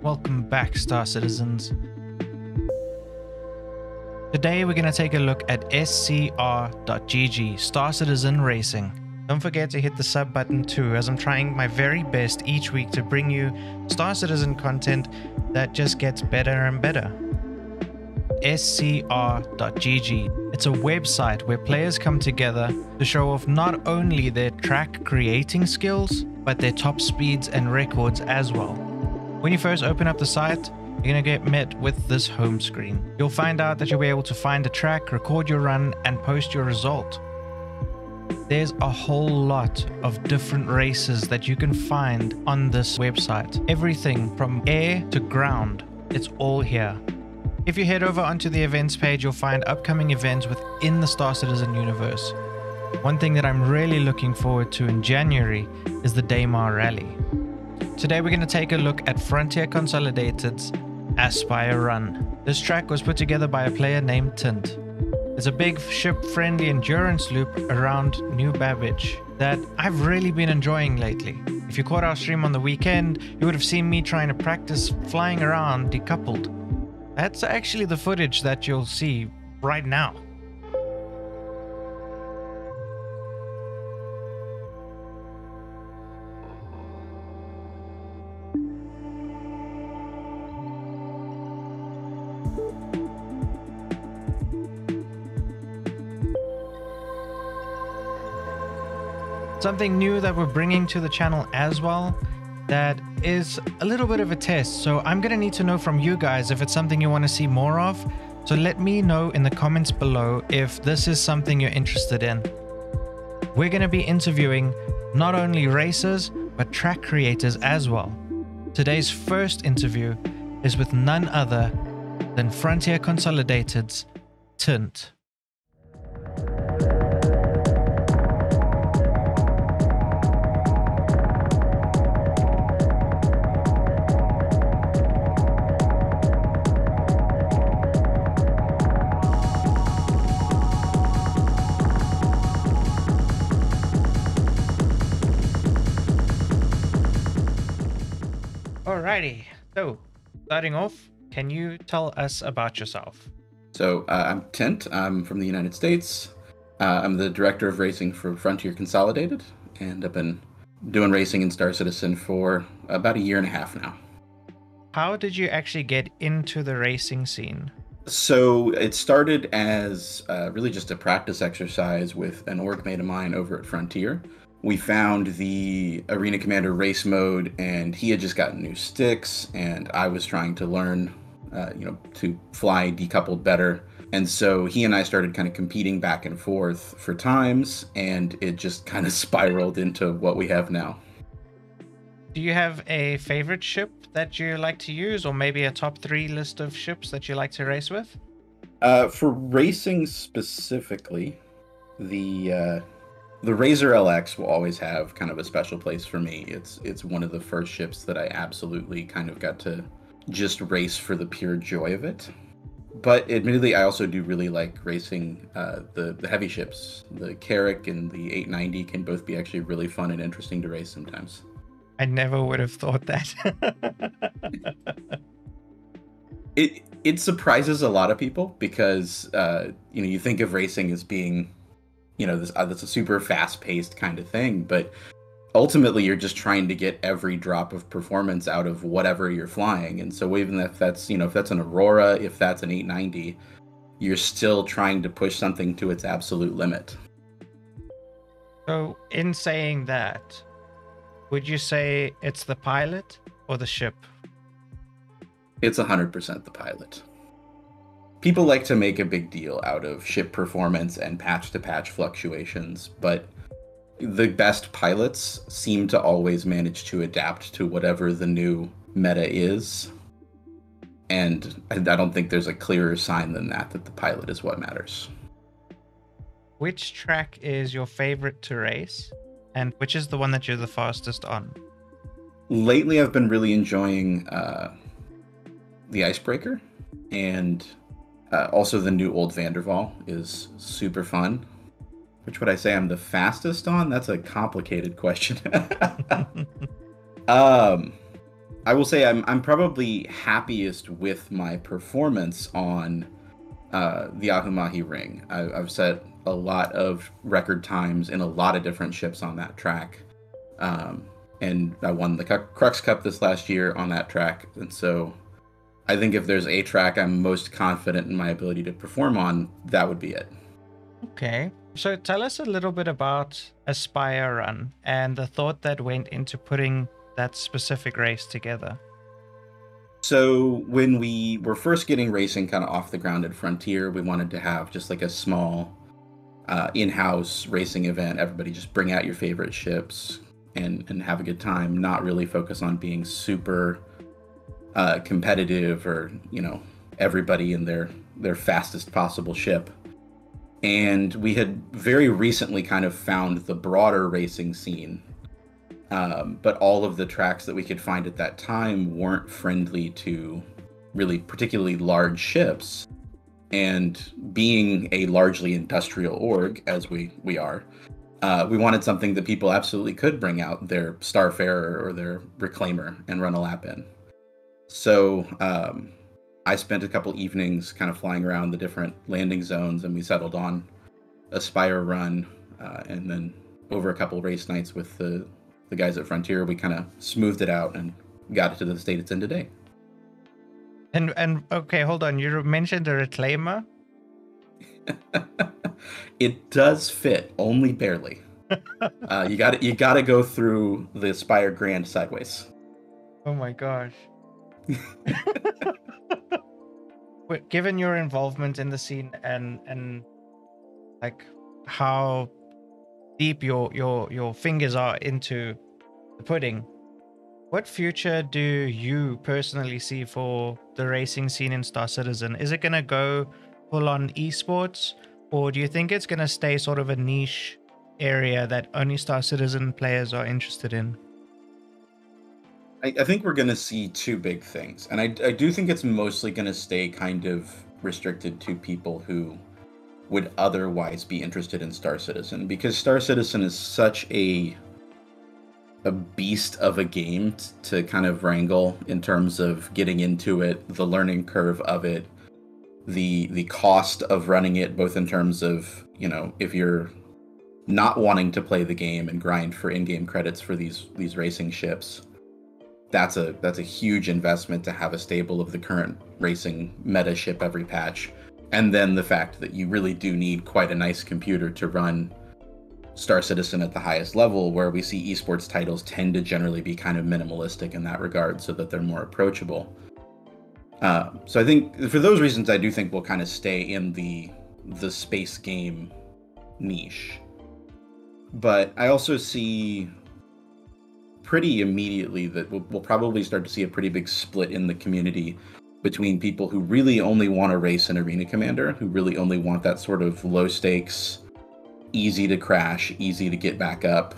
Welcome back, Star Citizens. Today we're going to take a look at scr.gg, Star Citizen Racing. Don't forget to hit the sub button too, as I'm trying my very best each week to bring you Star Citizen content that just gets better and better. scr.gg. It's a website where players come together to show off not only their track creating skills, but their top speeds and records as well. When you first open up the site, you're going to get met with this home screen. You'll find out that you'll be able to find a track, record your run, and post your result. There's a whole lot of different races that you can find on this website. Everything from air to ground, it's all here. If you head over onto the events page, you'll find upcoming events within the Star Citizen universe. One thing that I'm really looking forward to in January is the Daymar Rally. Today we're going to take a look at FrontierConsolidated's Aspire Run. This track was put together by a player named Tint. It's a big ship-friendly endurance loop around New Babbage that I've really been enjoying lately. If you caught our stream on the weekend, you would have seen me trying to practice flying around decoupled. That's actually the footage that you'll see right now. Something new that we're bringing to the channel as well, that is a little bit of a test. So I'm going to need to know from you guys if it's something you want to see more of. So let me know in the comments below if this is something you're interested in. We're going to be interviewing not only racers, but track creators as well. Today's first interview is with none other than Frontier Consolidated's Tint. Alrighty, so starting off, can you tell us about yourself? So I'm Tint. I'm from the United States. I'm the director of racing for Frontier Consolidated, and I've been doing racing in Star Citizen for about 1.5 years now. How did you actually get into the racing scene? So it started as really just a practice exercise with an org mate of mine over at Frontier. We found the Arena Commander race mode, and he had just gotten new sticks, and I was trying to learn, to fly decoupled better. And so he and I started kind of competing back and forth for times, and it just kind of spiraled into what we have now. Do you have a favorite ship that you like to use, or maybe a top 3 list of ships that you like to race with? For racing specifically, the Razor LX will always have kind of a special place for me. It's one of the first ships that I absolutely kind of got to just race for the pure joy of it. But admittedly, I also do really like racing the heavy ships. The Carrack and the 890 can both be actually really fun and interesting to race sometimes. I never would have thought that. It surprises a lot of people because you think of racing as being that's a super fast-paced kind of thing, but ultimately you're just trying to get every drop of performance out of whatever you're flying. And so even if that's if that's an Aurora, if that's an 890, you're still trying to push something to its absolute limit. So in saying that, would you say it's the pilot or the ship? It's 100% the pilot. People like to make a big deal out of ship performance and patch-to-patch fluctuations, but the best pilots seem to always manage to adapt to whatever the new meta is. And I don't think there's a clearer sign than that the pilot is what matters. Which track is your favorite to race, and which is the one that you're the fastest on? Lately, I've been really enjoying the Icebreaker, and also the new Old Vanderval is super fun. Which would I say I'm the fastest on? That's a complicated question. I will say I'm probably happiest with my performance on the Ahumahi Ring. I've set a lot of record times in a lot of different ships on that track. And I won the Crux Cup this last year on that track. And so I think if there's a track I'm most confident in my ability to perform on, that would be it. Okay. So tell us a little bit about Aspire Run and the thought that went into putting that specific race together. So when we were first getting racing kind of off the ground at Frontier, we wanted to have just like a small in-house racing event. Everybody just bring out your favorite ships and have a good time, not really focus on being super competitive or, you know, everybody in their fastest possible ship. And we had very recently kind of found the broader racing scene, but all of the tracks that we could find at that time weren't friendly to really particularly large ships. And being a largely industrial org, as we are, we wanted something that people absolutely could bring out their Starfarer or their Reclaimer and run a lap in. So I spent a couple evenings kind of flying around the different landing zones, and we settled on Aspire Run, and then over a couple race nights with the guys at Frontier, we kind of smoothed it out and got it to the state it's in today. And okay, hold on. You mentioned the Reclaimer. It does fit, only barely. You got to go through the Aspire Grand sideways. Oh my gosh. But given your involvement in the scene and like how deep your fingers are into the pudding, what future do you personally see for the racing scene in Star Citizen? Is it going to go full on esports, or do you think it's going to stay sort of a niche area that only Star Citizen players are interested in? I think we're going to see two big things. And I do think it's mostly going to stay kind of restricted to people who would otherwise be interested in Star Citizen, because Star Citizen is such a beast of a game to kind of wrangle in terms of getting into it, the learning curve of it, the cost of running it, both in terms of, you know, if you're not wanting to play the game and grind for in-game credits for these racing ships, that's a huge investment to have a stable of the current racing meta ship every patch. And then the fact that you really do need quite a nice computer to run Star Citizen at the highest level, where we see esports titles tend to generally be kind of minimalistic in that regard so that they're more approachable. So I think for those reasons, I do think we'll kind of stay in the space game niche. But I also see pretty immediately that we'll probably start to see a pretty big split in the community between people who really only want to race an arena commander, who really only want that sort of low stakes, easy to crash, easy to get back up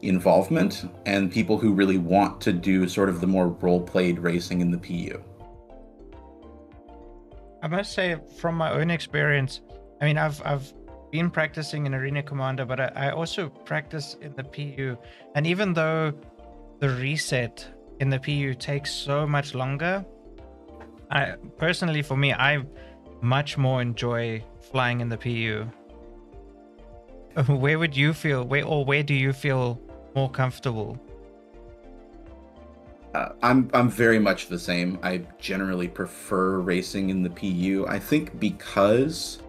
involvement, and people who really want to do sort of the more role-played racing in the PU. I must say, from my own experience, I mean, I've been practicing in Arena Commander, but I also practice in the PU. And even though the reset in the PU takes so much longer, I personally, for me, I much more enjoy flying in the PU. Where would you feel, where do you feel more comfortable? I'm very much the same. I generally prefer racing in the PU. I think because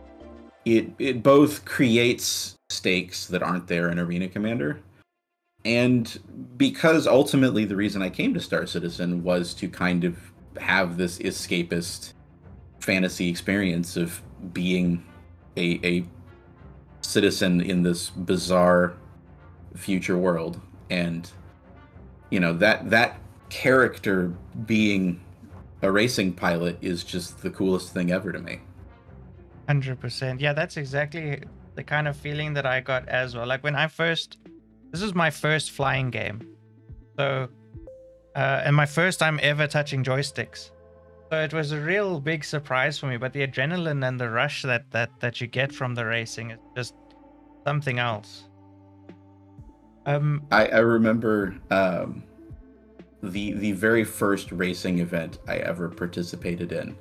it both creates stakes that aren't there in Arena Commander, and because ultimately the reason I came to Star Citizen was to kind of have this escapist fantasy experience of being a citizen in this bizarre future world, and you know, that character being a racing pilot is just the coolest thing ever to me. 100%. Yeah, that's exactly the kind of feeling that I got as well. Like when this is my first flying game, so and my first time ever touching joysticks, so it was a real big surprise for me. But the adrenaline and the rush that you get from the racing is just something else. I remember the very first racing event I ever participated in,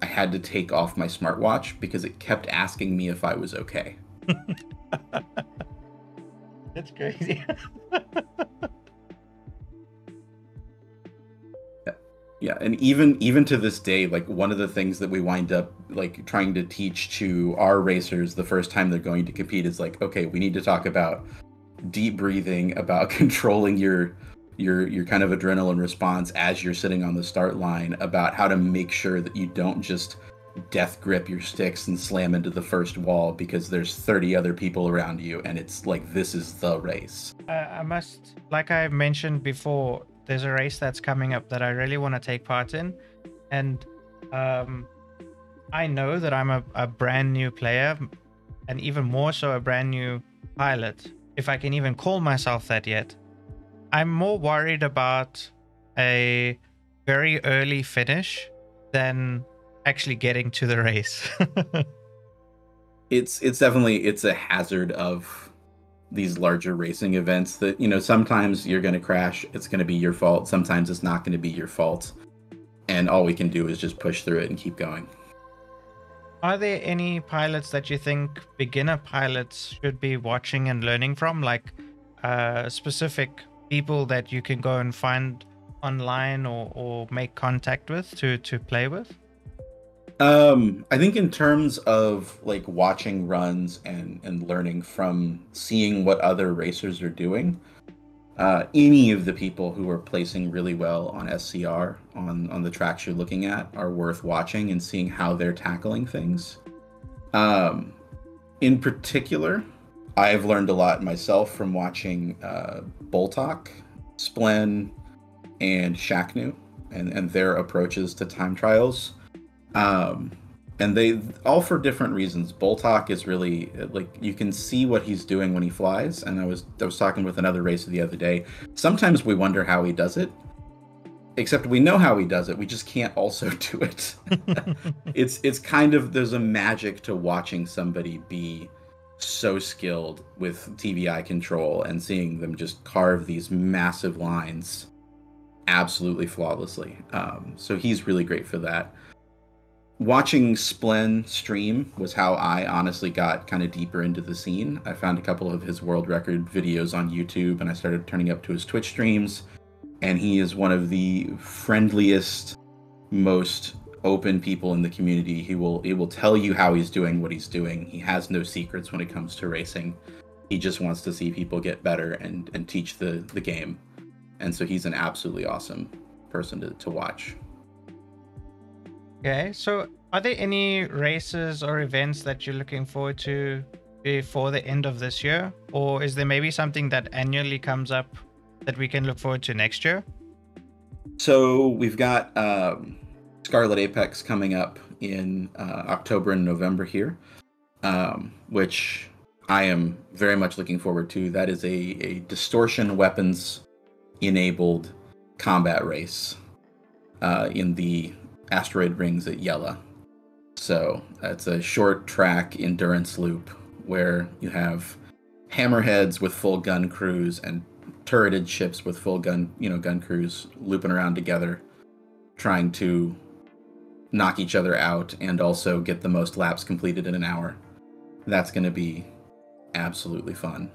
I had to take off my smartwatch because it kept asking me if I was okay. That's crazy. Yeah, and even to this day, like one of the things that we wind up like trying to teach to our racers the first time they're going to compete is like, okay, we need to talk about deep breathing, about controlling your kind of adrenaline response as you're sitting on the start line, about how to make sure that you don't just death grip your sticks and slam into the first wall because there's 30 other people around you and it's like this is the race. I must, like I mentioned before, there's a race that's coming up that I really want to take part in, and I know that I'm a brand new player, and even more so a brand new pilot, if I can even call myself that yet. I'm more worried about a very early finish than actually getting to the race. It's definitely a hazard of these larger racing events that, you know, sometimes you're going to crash, it's going to be your fault, sometimes it's not going to be your fault, and all we can do is just push through it and keep going. Are there any pilots that you think beginner pilots should be watching and learning from, like specific people that you can go and find online or make contact with to play with? I think in terms of like watching runs and learning from seeing what other racers are doing, any of the people who are placing really well on SCR on the tracks you're looking at are worth watching and seeing how they're tackling things. In particular, I've learned a lot myself from watching Boltok, Splen, and Shaknu and their approaches to time trials. And they all for different reasons. Boltok is really like you can see what he's doing when he flies. And I was talking with another racer the other day. Sometimes we wonder how he does it. Except we know how he does it. We just can't also do it. It's kind of there's a magic to watching somebody be so skilled with TVI control and seeing them just carve these massive lines absolutely flawlessly. So he's really great for that. Watching Splen stream was how I honestly got kind of deeper into the scene. I found a couple of his world record videos on YouTube and I started turning up to his Twitch streams. And he is one of the friendliest, most open people in the community. He will tell you how he's doing what he's doing. He has no secrets when it comes to racing. He just wants to see people get better and teach the game. And so he's an absolutely awesome person to watch. Okay, so are there any races or events that you're looking forward to before the end of this year? Or is there maybe something that annually comes up that we can look forward to next year? So we've got Scarlet Apex coming up in October and November here, which I am very much looking forward to. That is a distortion weapons enabled combat race in the asteroid rings at Yela. So it's a short track endurance loop where you have hammerheads with full gun crews and turreted ships with full gun crews looping around together, trying to knock each other out and also get the most laps completed in an hour. That's going to be absolutely fun.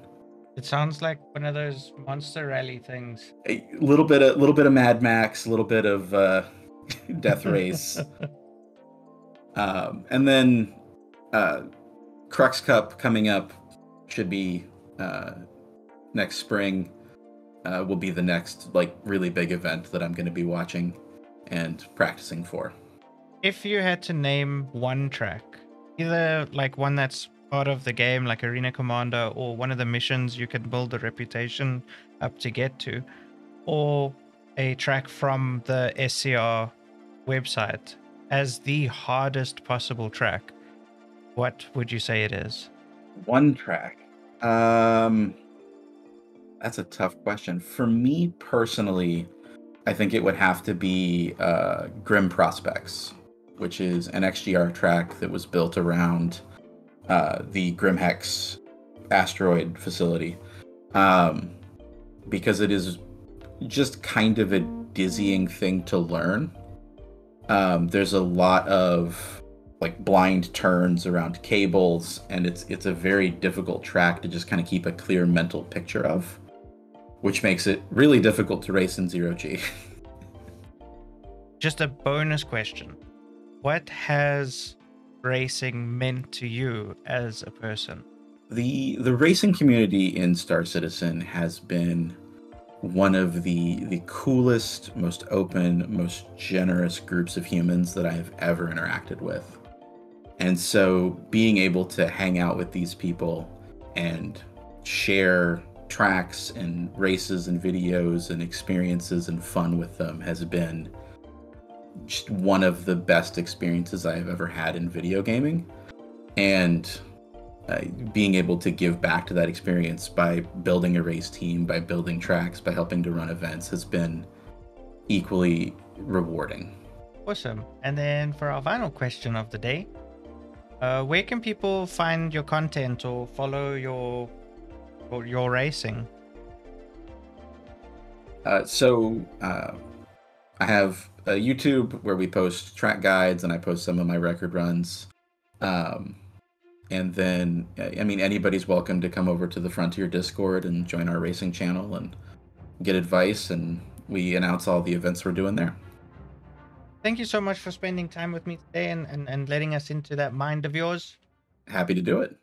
It sounds like one of those monster rally things. A little bit of Mad Max, a little bit of Death Race. And then Crux Cup coming up should be next spring. Will be the next like really big event that I'm going to be watching and practicing for. If you had to name one track, either like one that's part of the game like Arena Commander or one of the missions you can build a reputation up to get to, or a track from the SCR website as the hardest possible track, what would you say it is? One track. That's a tough question. For me personally, I think it would have to be Grim Prospects, which is an XGR track that was built around the Grimhex asteroid facility, because it is just kind of dizzying thing to learn. There's a lot of like blind turns around cables, and it's a very difficult track to just kind of keep a clear mental picture of, which makes it really difficult to race in 0G. Just a bonus question. What has racing meant to you as a person? The racing community in Star Citizen has been one of the coolest, most open, most generous groups of humans that I have ever interacted with. And so being able to hang out with these people and share tracks and races and videos and experiences and fun with them has been just one of the best experiences I have ever had in video gaming. And being able to give back to that experience by building a race team, by building tracks, by helping to run events has been equally rewarding. Awesome. And then for our final question of the day, where can people find your content or follow your racing? I have a YouTube where we post track guides and I post some of my record runs. And then, I mean, anybody's welcome to come over to the Frontier Discord and join our racing channel and get advice, and we announce all the events we're doing there. Thank you so much for spending time with me today and letting us into that mind of yours. Happy to do it.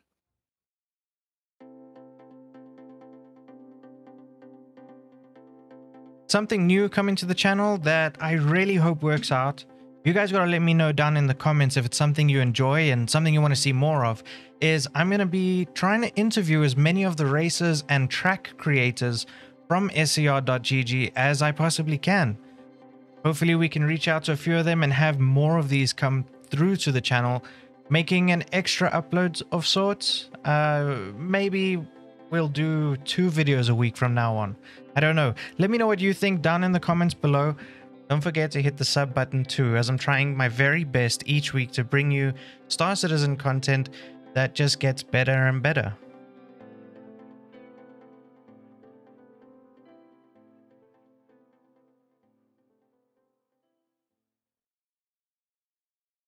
Something new coming to the channel that I really hope works out. You guys gotta let me know down in the comments if it's something you enjoy and something you want to see more of. Is I'm gonna be trying to interview as many of the racers and track creators from SCR.GG as I possibly can. Hopefully we can reach out to a few of them and have more of these come through to the channel, making an extra upload of sorts. Maybe we'll do 2 videos a week from now on. I don't know. Let me know what you think down in the comments below. Don't forget to hit the sub button too, as I'm trying my very best each week to bring you Star Citizen content that just gets better and better.